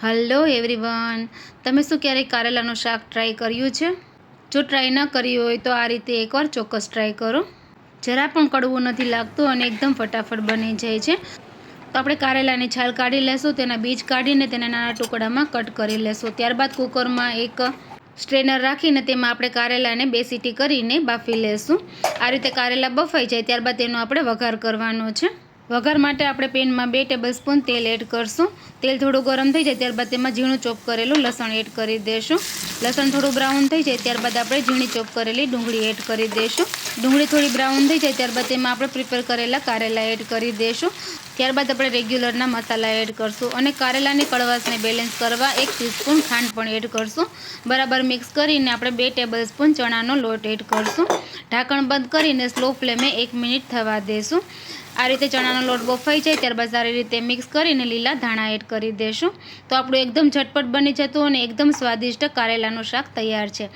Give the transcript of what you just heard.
Hello everyone, તમે શું ક્યારેય કારેલાનું શાક ટ્રાય કર્યું છે? જો ટ્રાય ન કર્યું હોય તો આ રીતે એકવાર ચોક્કસ ટ્રાય કરો. જરા પણ કડવું નથી લાગતું અને એકદમ ફટાફટ બની જાય છે. તો આપણે કારેલાની છાલ કાઢી લેશું, તેના બીજ કાઢીને તેને નાના ટુકડામાં કટ કરી લેશું. ત્યારબાદ કુકરમાં એક સ્ટ્રેનર રાખીને તેમાં આપણે કારેલાને 2 સીટી કરીને બાફી લેશું. આ રીતે કારેલા બફાઈ જાય ત્યારબાદ તેનો આપણે વઘાર કરવાનો છે. વઘાર માટે આપણે પેનમાં 2 ટેબલસ્પૂન તેલ એડ કરશું. તેલ થોડું ગરમ થઈ જાય ત્યારબાદ તેમાં ઝીણું ચોપ કરેલું લસણ એડ કરી દઈશું. લસણ થોડું બ્રાઉન થઈ જાય ત્યારબાદ આપણે ઝીણી ચોપ કરેલી ડુંગળી એડ કરી દઈશું. ડુંગળી થોડી બ્રાઉન થઈ જાય ત્યારબાદ તેમાં આપણે પ્રિપેર કરેલા કારેલા એડ કરી દઈશું. ત્યારબાદ આપણે રેગ્યુલરના મસાલા એડ કરશું અને કારેલાની કડવાશને બેલેન્સ કરવા 1 ટીસ્પૂન ખાંડ પણ એડ કરશું. બરાબર મિક્સ કરીને આપણે 2 ટેબલસ્પૂન ચણાનો લોટ એડ કરશું. ઢાંકણ બંધ કરીને સ્લો ફ્લેમે 1 મિનિટ થવા દેશું. આ રીતે ચણાનો લોટ બફાઈ જાય ત્યારબાદ સારી રીતે મિક્સ કરીને લીલા ધાણા એડ કરી દઈશું. તો આપણું એકદમ ઝટપટ બની જતું અને એકદમ સ્વાદિષ્ટ કારેલાનું શાક તૈયાર છે.